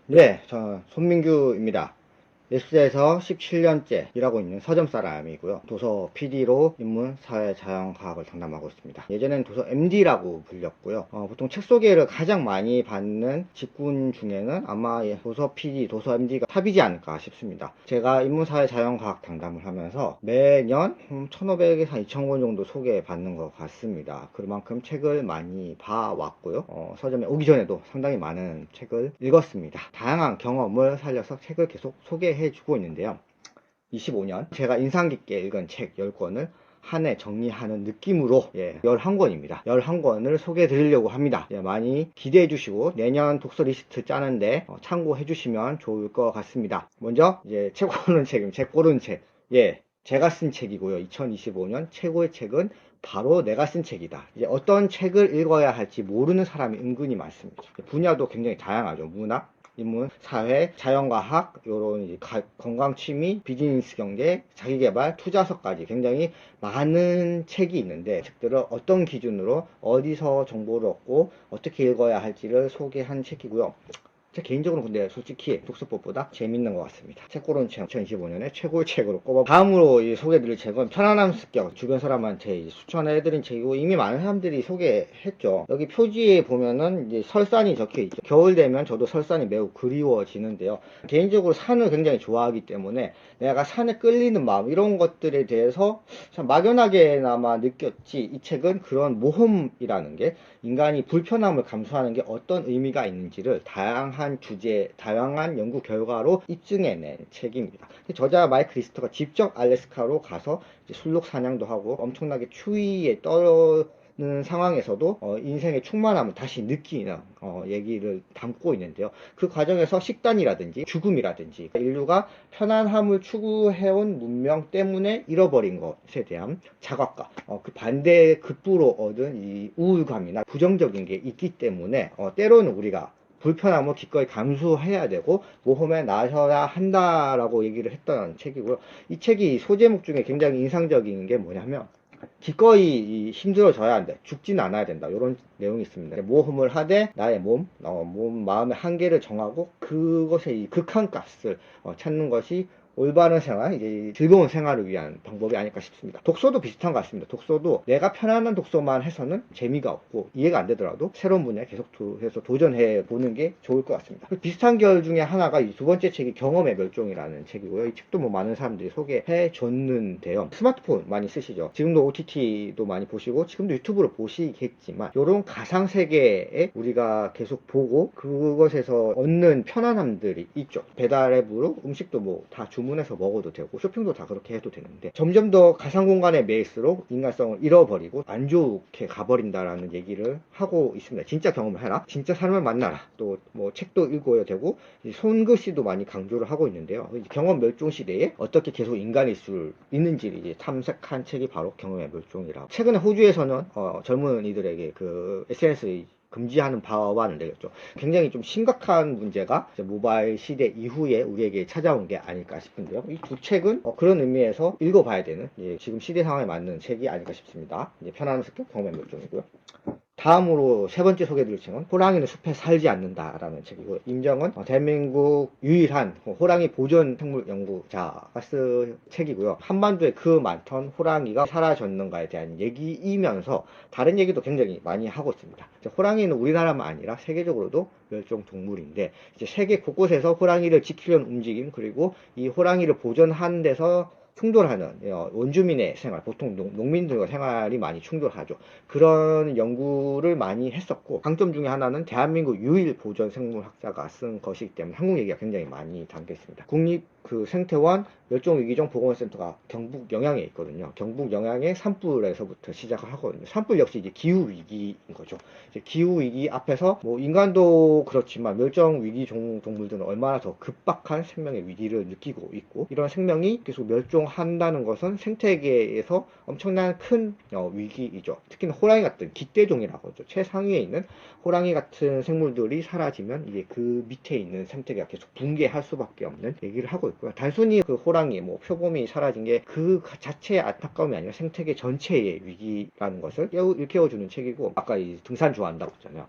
네, 저는 손민규입니다. 예스에서 17년째 일하고 있는 서점 사람이고요. 도서 PD로 인문, 사회, 자연과학을 담당하고 있습니다. 예전엔 도서 MD라고 불렸고요. 보통 책 소개를 가장 많이 받는 직군 중에는 아마 도서 PD, 도서 MD가 탑이지 않을까 싶습니다. 제가 인문, 사회, 자연과학 담당을 하면서 매년 1,500에서 2,000권 정도 소개받는 것 같습니다. 그만큼 책을 많이 봐왔고요. 서점에 오기 전에도 상당히 많은 책을 읽었습니다. 다양한 경험을 살려서 책을 계속 소개해 주고 있는데요. 25년 제가 인상 깊게 읽은 책 10권을 한 해 정리하는 느낌으로 11권입니다. 11권을 소개해 드리려고 합니다. 많이 기대해 주시고 내년 독서 리스트 짜는데 참고해 주시면 좋을 것 같습니다. 먼저 책 고르는 책입니다. 책 고르는 책. 제가 쓴 책이고요. 2025년 최고의 책은 바로 내가 쓴 책이다. 어떤 책을 읽어야 할지 모르는 사람이 은근히 많습니다. 분야도 굉장히 다양하죠. 문학, 인문, 사회, 자연과학, 요런 건강 취미, 비즈니스 경제, 자기계발, 투자서까지 굉장히 많은 책이 있는데 책들을 어떤 기준으로 어디서 정보를 얻고 어떻게 읽어야 할지를 소개한 책이고요. 제 개인적으로 근데 솔직히 독서법보다 재밌는 것 같습니다. 책 고르는 책 2025년에 최고의 책으로 꼽아. 다음으로 소개해드릴 책은 편안함 습격. 주변 사람한테 추천해드린 책이고 이미 많은 사람들이 소개했죠. 여기 표지에 보면은 이제 설산이 적혀있죠. 겨울 되면 저도 설산이 매우 그리워지는데요. 개인적으로 산을 굉장히 좋아하기 때문에 내가 산에 끌리는 마음 이런 것들에 대해서 참 막연하게나마 느꼈지. 이 책은 그런 모험이라는 게 인간이 불편함을 감수하는 게 어떤 의미가 있는지를 다양한 주제, 다양한 연구 결과로 입증해낸 책입니다. 저자 마이클 리스터가 직접 알래스카로 가서 순록 사냥도 하고 엄청나게 추위에 떨는 상황에서도 인생의 충만함을 다시 느끼는 얘기를 담고 있는데요. 그 과정에서 식단이라든지 죽음이라든지 인류가 편안함을 추구해온 문명 때문에 잃어버린 것에 대한 자각과 그 반대의 급부로 얻은 이 우울감이나 부정적인 게 있기 때문에 때로는 우리가 불편함을 기꺼이 감수해야 되고 모험에 나서야 한다라고 얘기를 했던 책이고요. 이 책이 소제목 중에 굉장히 인상적인 게 뭐냐면 기꺼이 힘들어져야 한다. 죽지는 않아야 된다. 이런 내용이 있습니다. 모험을 하되 나의 마음의 한계를 정하고 그것의 극한값을 찾는 것이 올바른 생활, 즐거운 생활을 위한 방법이 아닐까 싶습니다. 독서도 비슷한 것 같습니다. 독서도 내가 편안한 독서만 해서는 재미가 없고 이해가 안 되더라도 새로운 분야에 계속해서 도전해 보는 게 좋을 것 같습니다. 비슷한 결 중에 하나가 이 두 번째 책이 경험의 멸종이라는 책이고요. 이 책도 많은 사람들이 소개해 줬는데요. 스마트폰 많이 쓰시죠? 지금도 OTT도 많이 보시고 지금도 유튜브로 보시겠지만 이런 가상 세계에 우리가 계속 보고 그것에서 얻는 편안함들이 있죠. 배달 앱으로 음식도 다 주문해서 먹어도 되고 쇼핑도 다 그렇게 해도 되는데 점점 더 가상 공간에 매일수록 인간성을 잃어버리고 안 좋게 가버린다라는 얘기를 하고 있습니다. 진짜 경험을 해라. 진짜 사람을 만나라. 또 책도 읽어야 되고 손글씨도 많이 강조를 하고 있는데요. 경험 멸종 시대에 어떻게 계속 인간일 수 있는지를 탐색한 책이 바로 경험의 멸종이라고. 최근에 호주에서는 젊은이들에게 그 SNS 금지하는 바와는 되겠죠. 굉장히 좀 심각한 문제가 모바일 시대 이후에 우리에게 찾아온 게 아닐까 싶은데요. 이 두 책은 그런 의미에서 읽어봐야 되는 지금 시대 상황에 맞는 책이 아닐까 싶습니다. 편안한 습격 경험의 멸종이고요. 다음으로 세 번째 소개해드릴 책은 호랑이는 숲에 살지 않는다라는 책이고 임정은 대한민국 유일한 호랑이 보존 생물 연구자가 쓴 책이고요. 한반도에 그 많던 호랑이가 사라졌는가에 대한 얘기이면서 다른 얘기도 굉장히 많이 하고 있습니다. 호랑이는 우리나라만 아니라 세계적으로도 멸종 동물인데 세계 곳곳에서 호랑이를 지키려는 움직임 그리고 이 호랑이를 보존하는 데서 충돌하는 원주민의 생활, 보통 농민들과 생활이 많이 충돌하죠. 그런 연구를 많이 했었고 강점 중에 하나는 대한민국 유일 보존 생물학자가 쓴 것이기 때문에 한국 얘기가 굉장히 많이 담겨 있습니다. 국립 생태원 멸종위기종 보건센터가 경북 영양에 있거든요. 경북 영양의 산불에서부터 시작을 하거든요. 산불 역시 기후 위기인 거죠. 기후 위기 앞에서 인간도 그렇지만 멸종 위기 동물들은 얼마나 더 급박한 생명의 위기를 느끼고 있고 이런 생명이 계속 멸종한다는 것은 생태계에서 엄청난 큰 위기이죠. 특히나 호랑이 같은 깃대종이라고 하죠. 최상위에 있는 호랑이 같은 생물들이 사라지면 이제 그 밑에 있는 생태계가 계속 붕괴할 수밖에 없는 얘기를 하고 단순히 그 호랑이, 뭐 표범이 사라진 게 그 자체의 안타까움이 아니라 생태계 전체의 위기라는 것을 일깨워주는 책이고, 아까 이 등산 좋아한다고 했잖아요.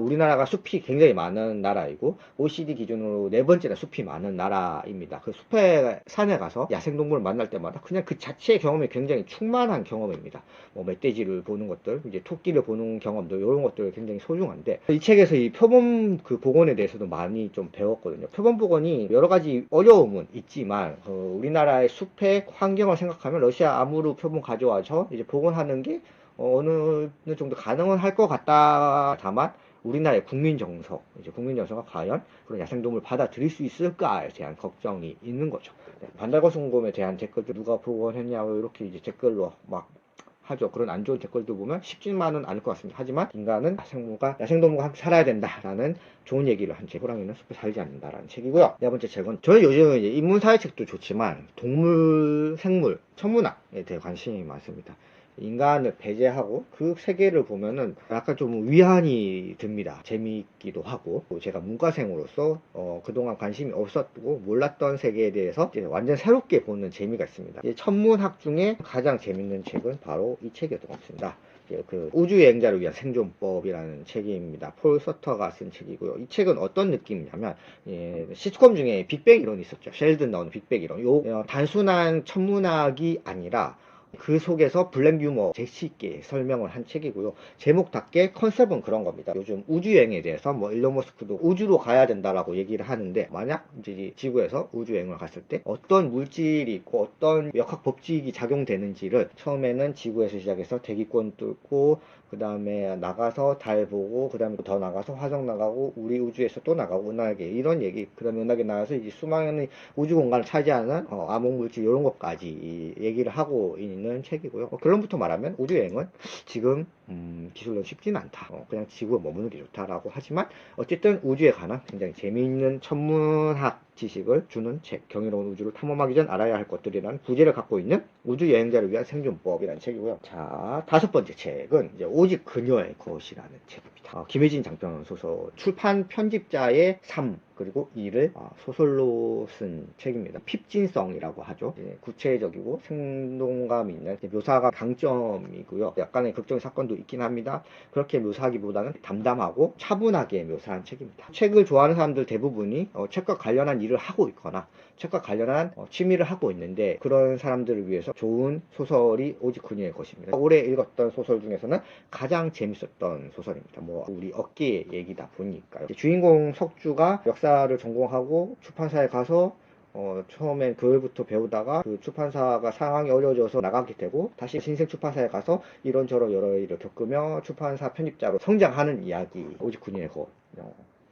우리나라가 숲이 굉장히 많은 나라이고 OECD 기준으로 네 번째나 숲이 많은 나라입니다. 그 숲에 산에 가서 야생동물을 만날 때마다 그냥 그 자체의 경험이 굉장히 충만한 경험입니다. 뭐 멧돼지를 보는 것들, 이제 토끼를 보는 경험도 이런 것들 굉장히 소중한데, 이 책에서 이 표범 그 복원에 대해서도 많이 좀 배웠거든요. 표범 복원이 여러 가지 어려움은 있지만 우리나라의 숲의 환경을 생각하면 러시아 암으로 표범 가져와서 이제 복원하는 게 어느 정도 가능은 할 것 같다. 다만 우리나라의 국민 정서, 이제 국민 정서가 과연 그런 야생동물 받아들일 수 있을까에 대한 걱정이 있는 거죠. 네, 반달거숭곰에 대한 댓글도 누가 복원했냐고 이렇게 이제 댓글로 막 하죠. 그런 안 좋은 댓글도 보면 쉽지만은 않을 것 같습니다. 하지만 인간은 야생동물과 함께 살아야 된다라는 좋은 얘기를 한 책, 호랑이는 숲에 살지 않는다라는 책이고요. 네 번째 책은, 저는 요즘 이제 인문사회책도 좋지만 동물, 생물, 천문학에 대해 관심이 많습니다. 인간을 배제하고 그 세계를 보면은 약간 좀 위안이 듭니다. 재미있기도 하고, 제가 문과생으로서 그동안 관심이 없었고 몰랐던 세계에 대해서 이제 완전 새롭게 보는 재미가 있습니다. 천문학 중에 가장 재밌는 책은 바로 이 책이었던 것 같습니다. 그 우주여행자를 위한 생존법이라는 책입니다. 폴 서터가 쓴 책이고요. 이 책은 어떤 느낌이냐면, 시트콤 중에 빅뱅 이론이 있었죠. 셸든 나오는 빅뱅 이론. 단순한 천문학이 아니라 그 속에서 블랙 유머 재치 있게 설명을 한 책이고요. 제목답게 컨셉은 그런 겁니다. 요즘 우주여행에 대해서 뭐 일론 머스크도 우주로 가야 된다라고 얘기를 하는데, 만약 이제 지구에서 우주여행을 갔을 때 어떤 물질이 있고 어떤 역학 법칙이 작용되는지를 처음에는 지구에서 시작해서 대기권 뚫고 그 다음에 나가서 달 보고, 그 다음에 더 나가서 화성 나가고, 우리 우주에서 또 나가고, 은하계, 이런 얘기, 그 다음에 은하계 나가서 이제 수많은 우주 공간을 차지하는 암흑물질, 이런 것까지 얘기를 하고 있는 책이고요. 결론부터 말하면 우주여행은 지금 기술로 쉽지는 않다. 그냥 지구에 머무는 게 좋다라고 하지만, 어쨌든 우주에 관한 굉장히 재미있는 천문학 지식을 주는 책, 경이로운 우주를 탐험하기 전 알아야 할 것들이라는 부제를 갖고 있는 우주여행자를 위한 생존법이라는 책이고요. 자, 다섯 번째 책은 이제 오직 그녀의 것이라는 책입니다. 김혜진 장편 소설, 출판 편집자의 삶 그리고 일을 소설로 쓴 책입니다. 핍진성이라고 하죠. 구체적이고 생동감 있는 묘사가 강점이고요. 약간의 극적인 사건도 있긴 합니다. 그렇게 묘사하기보다는 담담하고 차분하게 묘사한 책입니다. 책을 좋아하는 사람들 대부분이 책과 관련한 일을 하고 있거나 책과 관련한 취미를 하고 있는데, 그런 사람들을 위해서 좋은 소설이 오직 그녀의 것입니다. 올해 읽었던 소설 중에서는 가장 재밌었던 소설입니다. 뭐 우리 업계의 얘기다 보니까요. 주인공 석주가 역사를 전공하고 출판사에 가서 처음엔 교회부터 배우다가 그 출판사가 상황이 어려워져서 나가게 되고, 다시 신생 출판사에 가서 이런저런 여러 일을 겪으며 출판사 편집자로 성장하는 이야기, 오직 그녀의 것.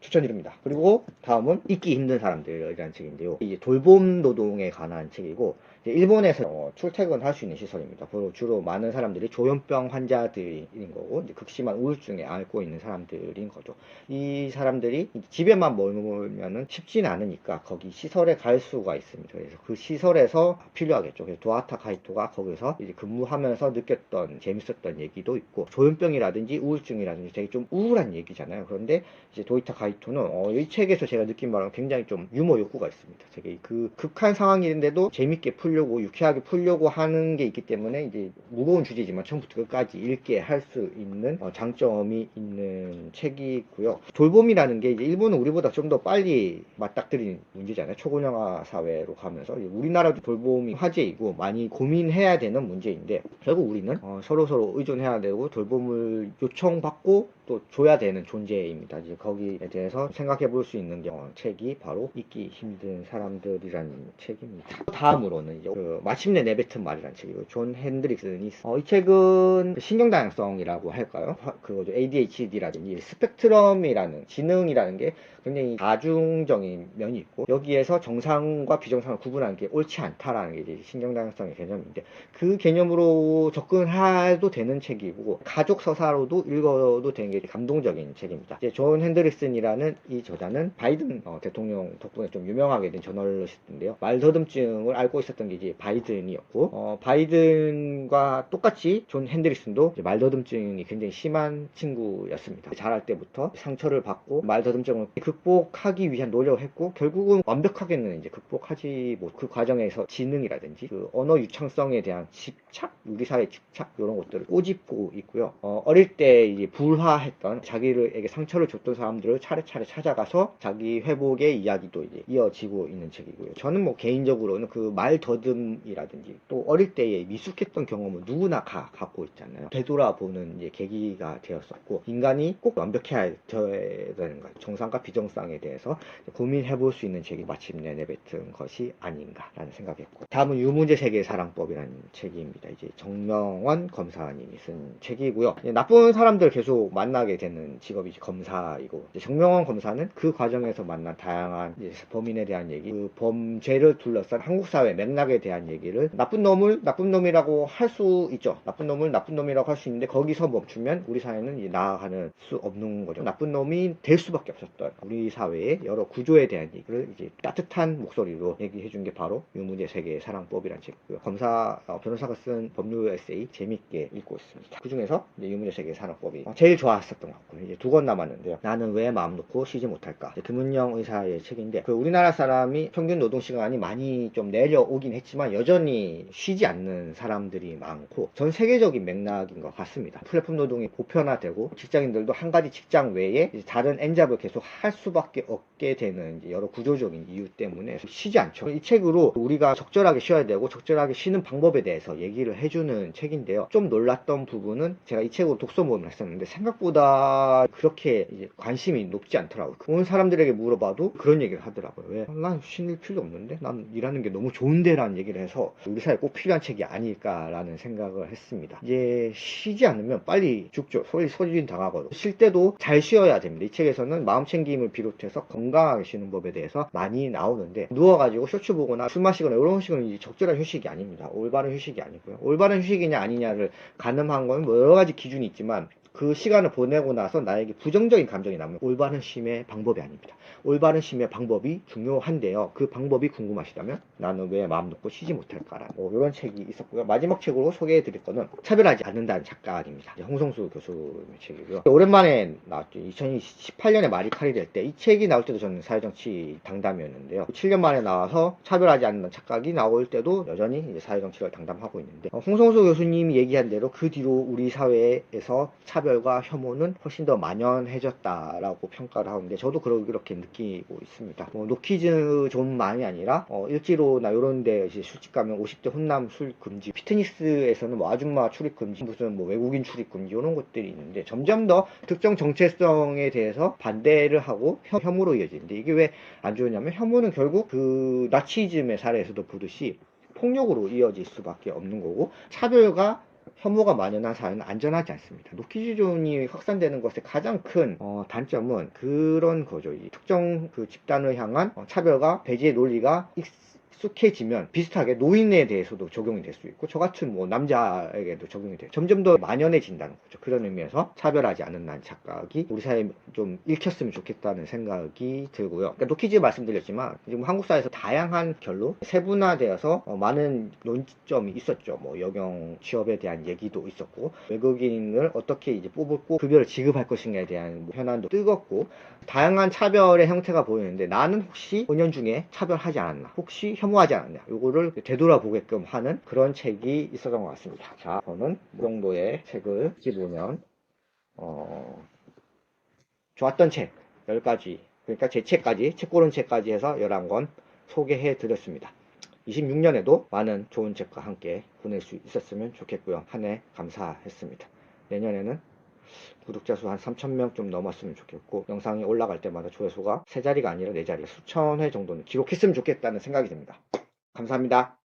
추천드립니다. 그리고 다음은 잊기 힘든 사람들이라는 책인데요. 이제 돌봄 노동에 관한 책이고, 일본에서 출퇴근할 수 있는 시설입니다. 주로 많은 사람들이 조현병 환자들인 거고, 이제 극심한 우울증에 앓고 있는 사람들인 거죠. 이 사람들이 집에만 머물면은 쉽지는 않으니까 거기 시설에 갈 수가 있습니다. 그래서 그 시설에서 필요하겠죠. 그래서 도하타 카이토가 거기서 이제 근무하면서 느꼈던 재밌었던 얘기도 있고, 조현병이라든지 우울증이라든지 되게 좀 우울한 얘기잖아요. 그런데 이제 도이타 카이토는 이 책에서 제가 느낀 바는 굉장히 좀 유머 욕구가 있습니다. 되게 그 극한 상황인데도 재밌게 풀려고, 유쾌하게 풀려고 하는 게 있기 때문에 이제 무거운 주제지만 처음부터 끝까지 읽게 할 수 있는 장점이 있는 책이고요. 돌봄이라는 게 이제 일본은 우리보다 좀 더 빨리 맞닥뜨린 문제잖아요. 초고령화 사회로 가면서 우리나라도 돌봄이 화제이고 많이 고민해야 되는 문제인데, 결국 우리는 서로 의존해야 되고 돌봄을 요청받고 또 줘야 되는 존재입니다. 이제 거기에 대해서 생각해 볼 수 있는 책이 바로 잊기 힘든 사람들이라는 책입니다. 다음으로는 이제 마침내 내뱉은 말이라는 책이고, 존 핸드릭슨이 이 책은 신경다양성이라고 할까요? 그거죠. ADHD라든지 스펙트럼이라는 지능이라는 게 굉장히 다중적인 면이 있고, 여기에서 정상과 비정상을 구분하는 게 옳지 않다라는 게 이제 신경다양성의 개념인데, 그 개념으로 접근해도 되는 책이고 가족 서사로도 읽어도 되는 게 되게 감동적인 책입니다. 이제 존 핸드리슨이라는 이 저자는 바이든 대통령 덕분에 좀 유명하게 된 저널리스트인데요. 말더듬증을 앓고 있었던 게 이제 바이든이었고, 바이든과 똑같이 존 핸드리슨도 말더듬증이 굉장히 심한 친구였습니다. 자랄 때부터 상처를 받고 말더듬증을 극복하기 위한 노력을 했고, 결국은 완벽하게는 이제 극복하지 못, 그 과정에서 지능이라든지 그 언어 유창성에 대한 집착, 우리 사회 집착 이런 것들을 꼬집고 있고요. 어릴 때 이제 불화했던 자기에게 상처를 줬던 사람들을 차례차례 찾아가서 자기 회복의 이야기도 이제 이어지고 있는 책이고요. 저는 뭐 개인적으로는 그 말더듬이라든지 또 어릴 때의 미숙했던 경험은 누구나 갖고 있잖아요. 되돌아보는 이제 계기가 되었었고, 인간이 꼭 완벽해야 되는 것, 정상과 비정상에 대해서 고민해볼 수 있는 책이 마침내 내뱉은 것이 아닌가라는 생각했고, 다음은 유문제 세계 사랑법이라는 책입니다. 이제 정명원 검사님이 쓴 책이고요. 나쁜 사람들 계속 만나게 되는 직업이 검사이고, 정명원 검사는 그 과정에서 만난 다양한 범인에 대한 얘기, 그 범죄를 둘러싼 한국 사회 맥락에 대한 얘기를 나쁜 놈을 나쁜 놈이라고 할 수 있죠. 나쁜 놈을 나쁜 놈이라고 할 수 있는데 거기서 멈추면 우리 사회는 이제 나아가는 수 없는 거죠. 나쁜 놈이 될 수밖에 없었던 우리 사회의 여러 구조에 대한 얘기를 이제 따뜻한 목소리로 얘기해 준 게 바로 유문제 세계 사랑법이라는 책이고요. 변호사가 쓴 법률 에세이 재밌게 읽고 있습니다. 그 중에서 유문제 세계 사랑법이 제일 좋았었던 것 같고요. 이제 두 권 남았는데요. 나는 왜 마음 놓고 쉬지 못할까? 김은영 의사의 책인데, 그 우리나라 사람이 평균 노동 시간이 많이 좀 내려오긴 했지만 여전히 쉬지 않는 사람들이 많고, 전 세계적인 맥락인 것 같습니다. 플랫폼 노동이 보편화되고 직장인들도 한 가지 직장 외에 다른 N잡을 계속 할 수밖에 없게 되는 여러 구조적인 이유 때문에 쉬지 않죠. 이 책으로 우리가 적절하게 쉬어야 되고 적절하게 쉬는 방법에 대해서 얘기를 해주는 책인데요. 좀 놀랐던 부분은, 제가 이 책으로 독서 모임을 했었는데 생각보다 그렇게 관심이 높지 않더라고요. 온 사람들에게 물어봐도 그런 얘기를 하더라고요. 왜? 난 쉴 필요 없는데? 난 일하는 게 너무 좋은데? 라는 얘기를 해서 우리 사회에 꼭 필요한 책이 아닐까라는 생각을 했습니다. 이제 쉬지 않으면 빨리 죽죠. 소진 당하거든. 쉴 때도 잘 쉬어야 됩니다. 이 책에서는 마음 챙김을 비롯해서 건강하게 쉬는 법에 대해서 많이 나오는데, 누워가지고 쇼츠 보거나 술 마시거나 이런 휴식은 적절한 휴식이 아닙니다. 올바른 휴식이 아니고요. 올바른 휴식이냐 아니냐를 가늠한 건 뭐 여러 가지 기준이 있지만, 그 시간을 보내고 나서 나에게 부정적인 감정이 나면 올바른 쉼의 방법이 아닙니다. 올바른 쉼의 방법이 중요한데요. 그 방법이 궁금하시다면 나는 왜 마음 놓고 쉬지 못할까라는 이런 책이 있었고요. 마지막 책으로 소개해드릴 거는 차별하지 않는다는 작가입니다. 홍성수 교수의 책이고요. 오랜만에 나왔죠. 2018년에 말이 칼이 될 때, 이 책이 나올 때도 저는 사회정치 당담이었는데요. 7년 만에 나와서 차별하지 않는 착각이 나올 때도 여전히 이제 사회정치를 당담하고 있는데, 홍성수 교수님이 얘기한 대로 그 뒤로 우리 사회에서 차별과 혐오는 훨씬 더 만연해졌다라고 평가를 하는데, 저도 그렇게 느끼고 있습니다. 노키즈 존만이 아니라 일지로나 이런 데 이제 술집 가면 50대 혼남 술 금지, 피트니스에서는 뭐 아줌마 출입 금지, 무슨 뭐 외국인 출입 금지 이런 것들이 있는데, 점점 더 특정 정체성에 대해서 반대를 하고 혐오로 이어지는데, 이게 왜 안 좋으냐면, 혐오는 결국 그 나치즘의 사례에서도 보듯이 폭력으로 이어질 수밖에 없는 거고, 차별과 혐오가 만연한 사회는 안전하지 않습니다. 노키즈존이 확산되는 것의 가장 큰 단점은 그런 거죠. 이 특정 그 집단을 향한 차별과 배제의 논리가 익숙해지면 비슷하게 노인에 대해서도 적용이 될 수 있고, 저 같은 뭐 남자에게도 적용이 돼요. 점점 더 만연해진다는 거죠. 그런 의미에서 차별하지 않는다는 착각이 우리 사회에 좀 읽혔으면 좋겠다는 생각이 들고요. 그러니까 노키즈 말씀드렸지만 지금 한국 사회에서 다양한 결로 세분화되어서 많은 논점이 있었죠. 뭐 여경 취업에 대한 얘기도 있었고, 외국인을 어떻게 이제 뽑고 급여를 지급할 것인가에 대한 현안도 뜨겁고, 다양한 차별의 형태가 보이는데, 나는 혹시 5년 중에 차별하지 않았나, 혹시 혐오하지 않았냐, 요거를 되돌아보게끔 하는 그런 책이 있었던 것 같습니다. 자, 저는 이 정도의 책을 보면 좋았던 책 10가지, 그러니까 제 책까지, 책 고른 책까지 해서 11권 소개해 드렸습니다. 26년에도 많은 좋은 책과 함께 보낼 수 있었으면 좋겠고요. 한 해 감사했습니다. 내년에는 구독자 수 한 3,000명 좀 넘었으면 좋겠고, 영상이 올라갈 때마다 조회수가 3자리가 아니라 4자리, 수천 회 정도는 기록했으면 좋겠다는 생각이 듭니다. 감사합니다.